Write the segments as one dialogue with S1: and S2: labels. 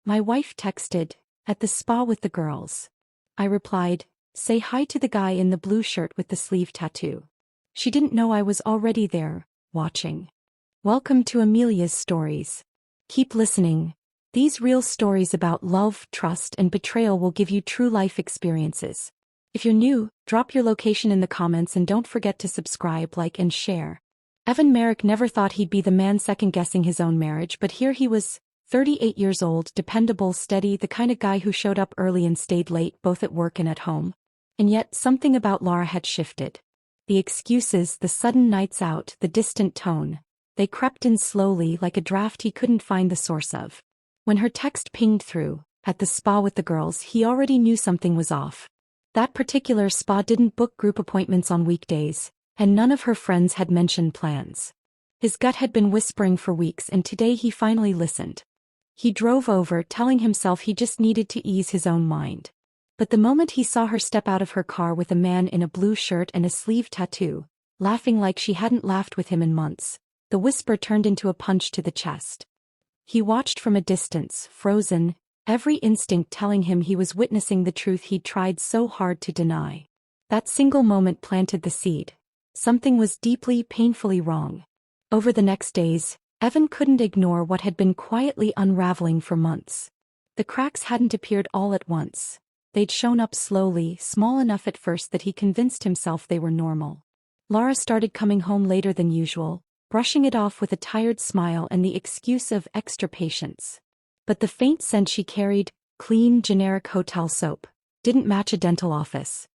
S1: My wife texted, "At the spa with the girls." I replied, "Say hi to the guy in the blue shirt with the sleeve tattoo." She didn't know I was already there, watching. Welcome to Amelia's Stories. Keep listening. These real stories about love, trust, and betrayal will give you true life experiences. If you're new, drop your location in the comments and don't forget to subscribe, like, and share. Evan Merrick never thought he'd be the man second-guessing his own marriage, but here he was, 38 years old, dependable, steady, the kind of guy who showed up early and stayed late, both at work and at home. And yet, something about Laura had shifted. The excuses, the sudden nights out, the distant tone. They crept in slowly, like a draft he couldn't find the source of. When her text pinged through, "At the spa with the girls," he already knew something was off. That particular spa didn't book group appointments on weekdays, and none of her friends had mentioned plans. His gut had been whispering for weeks, and today he finally listened. He drove over, telling himself he just needed to ease his own mind. But the moment he saw her step out of her car with a man in a blue shirt and a sleeve tattoo, laughing like she hadn't laughed with him in months, the whisper turned into a punch to the chest. He watched from a distance, frozen, every instinct telling him he was witnessing the truth he'd tried so hard to deny. That single moment planted the seed. Something was deeply, painfully wrong. Over the next days, Evan couldn't ignore what had been quietly unraveling for months. The cracks hadn't appeared all at once. They'd shown up slowly, small enough at first that he convinced himself they were normal. Laura started coming home later than usual, brushing it off with a tired smile and the excuse of extra patience. But the faint scent she carried, clean, generic hotel soap, didn't match a dental office.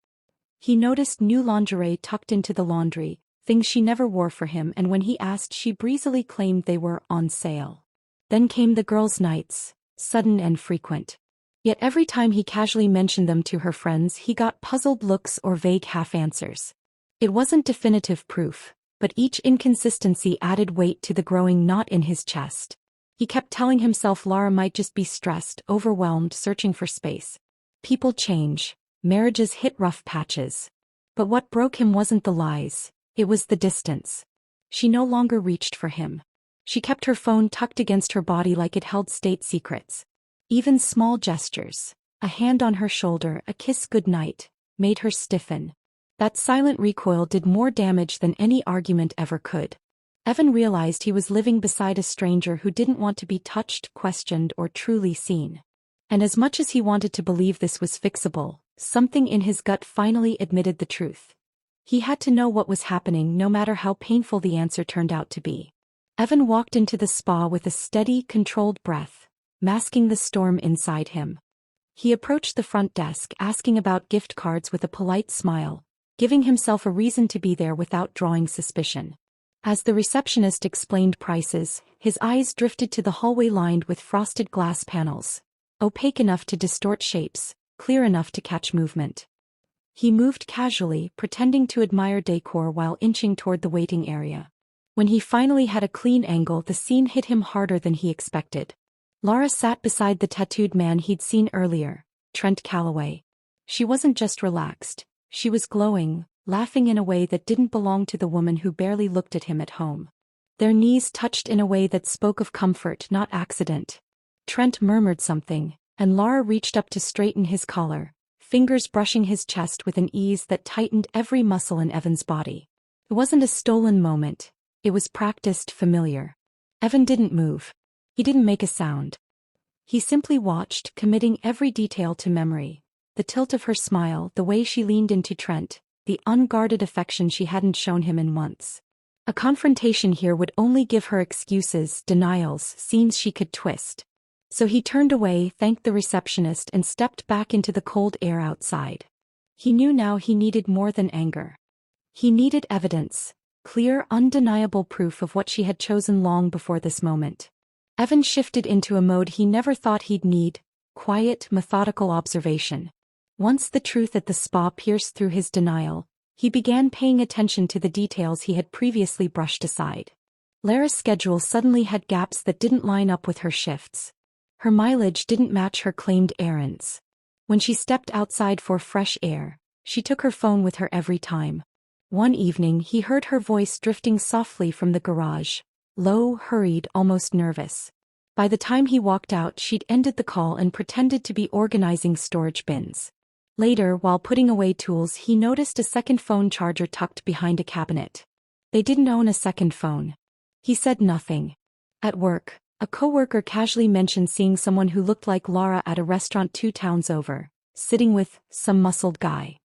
S1: He noticed new lingerie tucked into the laundry, things she never wore for him, and when he asked, she breezily claimed they were on sale. Then came the girls' nights, sudden and frequent. Yet every time he casually mentioned them to her friends, he got puzzled looks or vague half-answers. It wasn't definitive proof, but each inconsistency added weight to the growing knot in his chest. He kept telling himself Laura might just be stressed, overwhelmed, searching for space. People change. Marriages hit rough patches. But what broke him wasn't the lies, it was the distance. She no longer reached for him. She kept her phone tucked against her body like it held state secrets. Even small gestures, a hand on her shoulder, a kiss goodnight, made her stiffen. That silent recoil did more damage than any argument ever could. Evan realized he was living beside a stranger who didn't want to be touched, questioned, or truly seen. And as much as he wanted to believe this was fixable, something in his gut finally admitted the truth. He had to know what was happening, no matter how painful the answer turned out to be. Evan walked into the spa with a steady, controlled breath, masking the storm inside him. He approached the front desk, asking about gift cards with a polite smile, giving himself a reason to be there without drawing suspicion. As the receptionist explained prices, his eyes drifted to the hallway lined with frosted glass panels, opaque enough to distort shapes, clear enough to catch movement. He moved casually, pretending to admire decor while inching toward the waiting area. When he finally had a clean angle, the scene hit him harder than he expected. Laura sat beside the tattooed man he'd seen earlier, Trent Calloway. She wasn't just relaxed, she was glowing, laughing in a way that didn't belong to the woman who barely looked at him at home. Their knees touched in a way that spoke of comfort, not accident. Trent murmured something, and Laura reached up to straighten his collar, fingers brushing his chest with an ease that tightened every muscle in Evan's body. It wasn't a stolen moment, it was practiced, familiar. Evan didn't move. He didn't make a sound. He simply watched, committing every detail to memory. The tilt of her smile, the way she leaned into Trent, the unguarded affection she hadn't shown him in months. A confrontation here would only give her excuses, denials, scenes she could twist. So he turned away, thanked the receptionist, and stepped back into the cold air outside. He knew now he needed more than anger. He needed evidence, clear, undeniable proof of what she had chosen long before this moment. Evan shifted into a mode he never thought he'd need, quiet, methodical observation. Once the truth at the spa pierced through his denial, he began paying attention to the details he had previously brushed aside. Lara's schedule suddenly had gaps that didn't line up with her shifts. Her mileage didn't match her claimed errands. When she stepped outside for fresh air, she took her phone with her every time. One evening he heard her voice drifting softly from the garage, low, hurried, almost nervous. By the time he walked out, she'd ended the call and pretended to be organizing storage bins. Later, while putting away tools, he noticed a second phone charger tucked behind a cabinet. They didn't own a second phone. He said nothing. At work, a coworker casually mentioned seeing someone who looked like Laura at a restaurant 2 towns over, sitting with some muscled guy.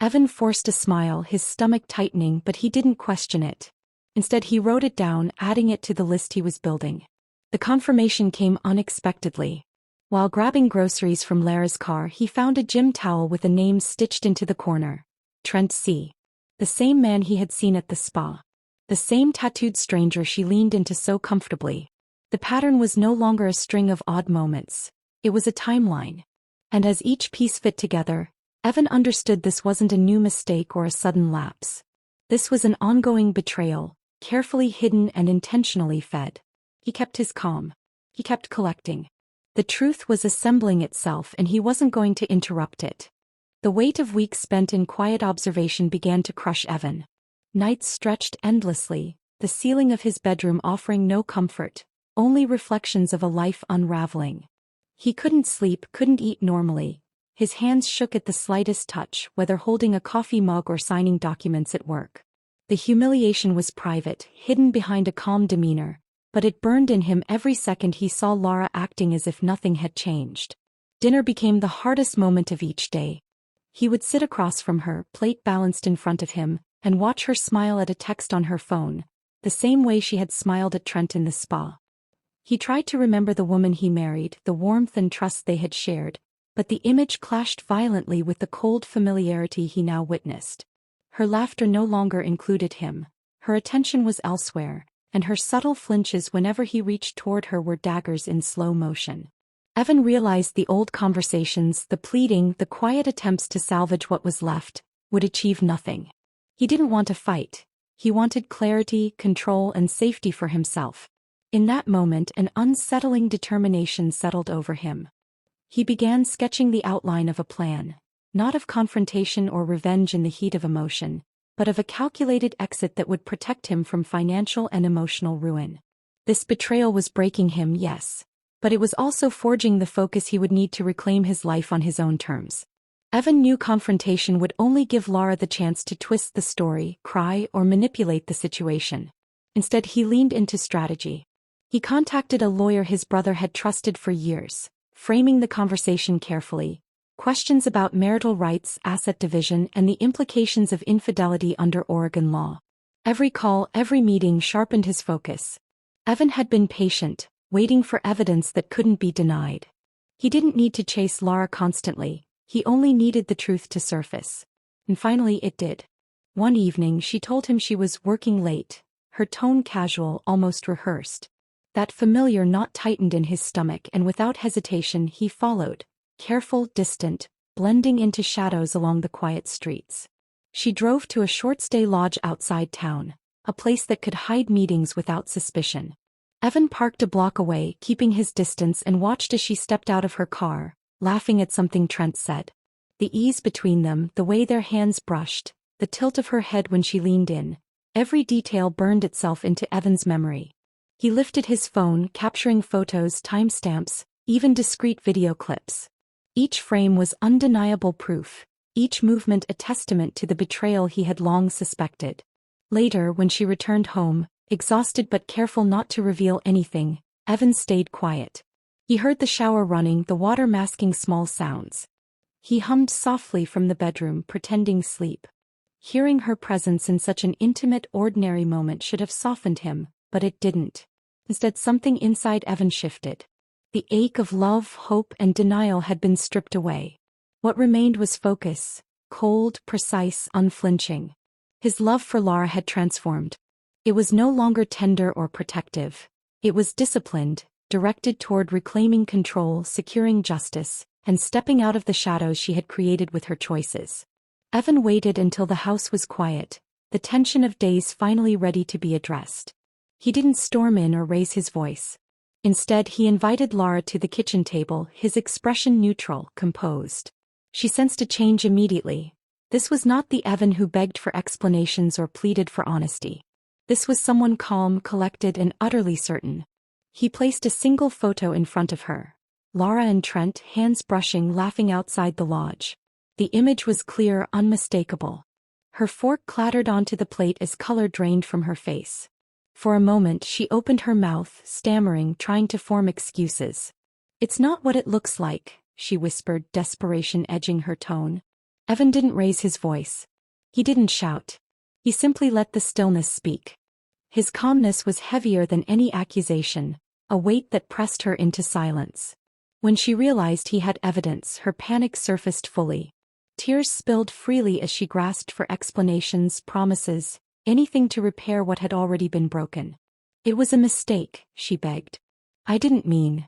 S1: Evan forced a smile, his stomach tightening, but he didn't question it. Instead, he wrote it down, adding it to the list he was building. The confirmation came unexpectedly. While grabbing groceries from Lara's car, he found a gym towel with a name stitched into the corner. Trent C. The same man he had seen at the spa. The same tattooed stranger she leaned into so comfortably. The pattern was no longer a string of odd moments. It was a timeline. And as each piece fit together, Evan understood this wasn't a new mistake or a sudden lapse. This was an ongoing betrayal, carefully hidden and intentionally fed. He kept his calm. He kept collecting. The truth was assembling itself, and he wasn't going to interrupt it. The weight of weeks spent in quiet observation began to crush Evan. Nights stretched endlessly, the ceiling of his bedroom offering no comfort, only reflections of a life unraveling. He couldn't sleep, couldn't eat normally. His hands shook at the slightest touch, whether holding a coffee mug or signing documents at work. The humiliation was private, hidden behind a calm demeanor, but it burned in him every second he saw Laura acting as if nothing had changed. Dinner became the hardest moment of each day. He would sit across from her, plate balanced in front of him, and watch her smile at a text on her phone, the same way she had smiled at Trent in the spa. He tried to remember the woman he married, the warmth and trust they had shared, but the image clashed violently with the cold familiarity he now witnessed. Her laughter no longer included him. Her attention was elsewhere, and her subtle flinches whenever he reached toward her were daggers in slow motion. Evan realized the old conversations, the pleading, the quiet attempts to salvage what was left, would achieve nothing. He didn't want to fight. He wanted clarity, control, and safety for himself. In that moment, an unsettling determination settled over him. He began sketching the outline of a plan, not of confrontation or revenge in the heat of emotion, but of a calculated exit that would protect him from financial and emotional ruin. This betrayal was breaking him, yes, but it was also forging the focus he would need to reclaim his life on his own terms. Evan knew confrontation would only give Laura the chance to twist the story, cry, or manipulate the situation. Instead, he leaned into strategy. He contacted a lawyer his brother had trusted for years, framing the conversation carefully. Questions about marital rights, asset division, and the implications of infidelity under Oregon law. Every call, every meeting sharpened his focus. Evan had been patient, waiting for evidence that couldn't be denied. He didn't need to chase Laura constantly, he only needed the truth to surface. And finally it did. One evening she told him she was working late, her tone casual, almost rehearsed. That familiar knot tightened in his stomach, and without hesitation he followed. Careful, distant, blending into shadows along the quiet streets. She drove to a short-stay lodge outside town, a place that could hide meetings without suspicion. Evan parked a block away, keeping his distance, and watched as she stepped out of her car, laughing at something Trent said. The ease between them, the way their hands brushed, the tilt of her head when she leaned in, every detail burned itself into Evan's memory. He lifted his phone, capturing photos, timestamps, even discrete video clips. Each frame was undeniable proof, each movement a testament to the betrayal he had long suspected. Later, when she returned home, exhausted but careful not to reveal anything, Evan stayed quiet. He heard the shower running, the water masking small sounds. He hummed softly from the bedroom, pretending sleep. Hearing her presence in such an intimate, ordinary moment should have softened him, but it didn't. Instead, something inside Evan shifted. The ache of love, hope, and denial had been stripped away. What remained was focus, cold, precise, unflinching. His love for Laura had transformed. It was no longer tender or protective. It was disciplined, directed toward reclaiming control, securing justice, and stepping out of the shadows she had created with her choices. Evan waited until the house was quiet, the tension of days finally ready to be addressed. He didn't storm in or raise his voice. Instead, he invited Laura to the kitchen table, his expression neutral, composed. She sensed a change immediately. This was not the Evan who begged for explanations or pleaded for honesty. This was someone calm, collected, and utterly certain. He placed a single photo in front of her. Lara and Trent, hands brushing, laughing outside the lodge. The image was clear, unmistakable. Her fork clattered onto the plate as color drained from her face. For a moment she opened her mouth, stammering, trying to form excuses. "It's not what it looks like," she whispered, desperation edging her tone. Evan didn't raise his voice. He didn't shout. He simply let the stillness speak. His calmness was heavier than any accusation, a weight that pressed her into silence. When she realized he had evidence, her panic surfaced fully. Tears spilled freely as she grasped for explanations, promises, anything to repair what had already been broken. "It was a mistake," she begged. "I didn't mean."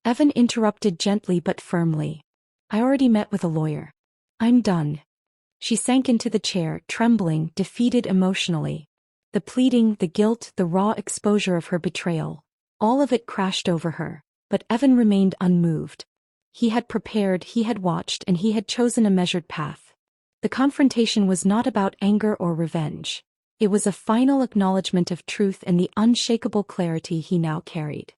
S1: Evan interrupted gently but firmly. "I already met with a lawyer. I'm done." She sank into the chair, trembling, defeated emotionally. The pleading, the guilt, the raw exposure of her betrayal, all of it crashed over her, but Evan remained unmoved. He had prepared, he had watched, and he had chosen a measured path. The confrontation was not about anger or revenge. It was a final acknowledgement of truth and the unshakable clarity he now carried.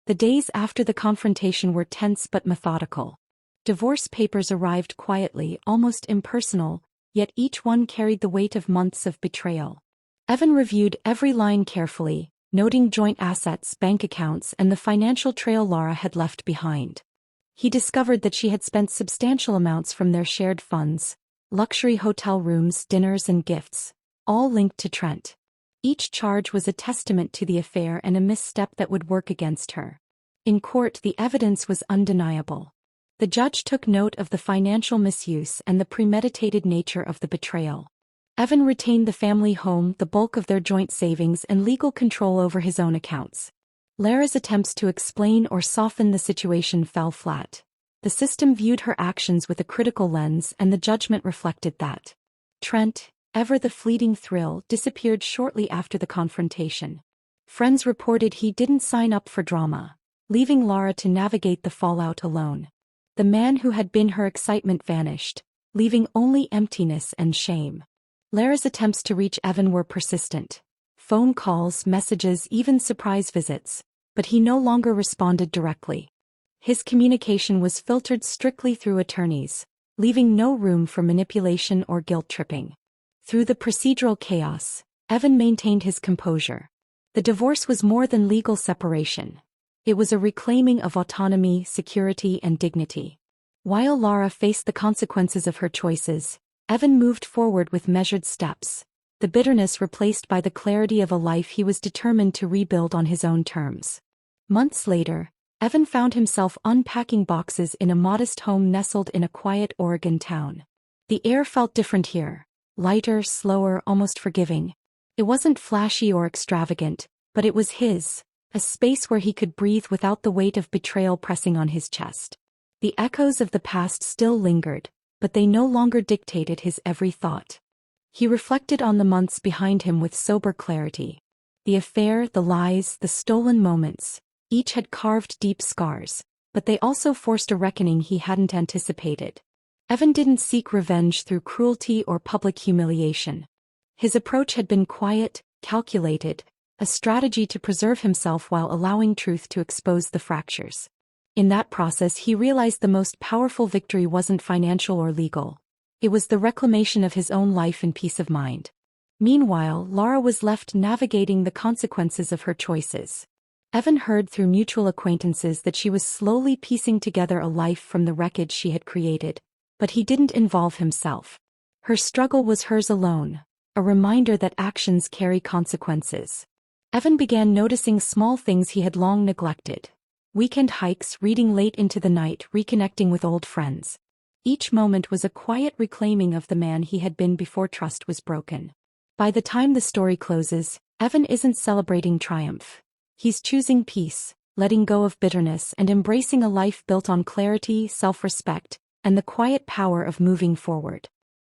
S1: The days after the confrontation were tense but methodical. Divorce papers arrived quietly, almost impersonal, yet each one carried the weight of months of betrayal. Evan reviewed every line carefully, noting joint assets, bank accounts, and the financial trail Lara had left behind. He discovered that she had spent substantial amounts from their shared funds, luxury hotel rooms, dinners, and gifts, all linked to Trent. Each charge was a testament to the affair and a misstep that would work against her. In court, the evidence was undeniable. The judge took note of the financial misuse and the premeditated nature of the betrayal. Evan retained the family home, the bulk of their joint savings, and legal control over his own accounts. Lara's attempts to explain or soften the situation fell flat. The system viewed her actions with a critical lens, and the judgment reflected that. Trent, ever the fleeting thrill, disappeared shortly after the confrontation. Friends reported he didn't sign up for drama, leaving Lara to navigate the fallout alone. The man who had been her excitement vanished, leaving only emptiness and shame. Lara's attempts to reach Evan were persistent. Phone calls, messages, even surprise visits, but he no longer responded directly. His communication was filtered strictly through attorneys, leaving no room for manipulation or guilt-tripping. Through the procedural chaos, Evan maintained his composure. The divorce was more than legal separation. It was a reclaiming of autonomy, security, and dignity. While Lara faced the consequences of her choices, Evan moved forward with measured steps, the bitterness replaced by the clarity of a life he was determined to rebuild on his own terms. Months later, Evan found himself unpacking boxes in a modest home nestled in a quiet Oregon town. The air felt different here, lighter, slower, almost forgiving. It wasn't flashy or extravagant, but it was his, a space where he could breathe without the weight of betrayal pressing on his chest. The echoes of the past still lingered, but they no longer dictated his every thought. He reflected on the months behind him with sober clarity. The affair, the lies, the stolen moments, each had carved deep scars, but they also forced a reckoning he hadn't anticipated. Evan didn't seek revenge through cruelty or public humiliation. His approach had been quiet, calculated, a strategy to preserve himself while allowing truth to expose the fractures. In that process, he realized the most powerful victory wasn't financial or legal. It was the reclamation of his own life and peace of mind. Meanwhile, Lara was left navigating the consequences of her choices. Evan heard through mutual acquaintances that she was slowly piecing together a life from the wreckage she had created, but he didn't involve himself. Her struggle was hers alone, a reminder that actions carry consequences. Evan began noticing small things he had long neglected. Weekend hikes, reading late into the night, reconnecting with old friends. Each moment was a quiet reclaiming of the man he had been before trust was broken. By the time the story closes, Evan isn't celebrating triumph. He's choosing peace, letting go of bitterness, and embracing a life built on clarity, self-respect, and the quiet power of moving forward.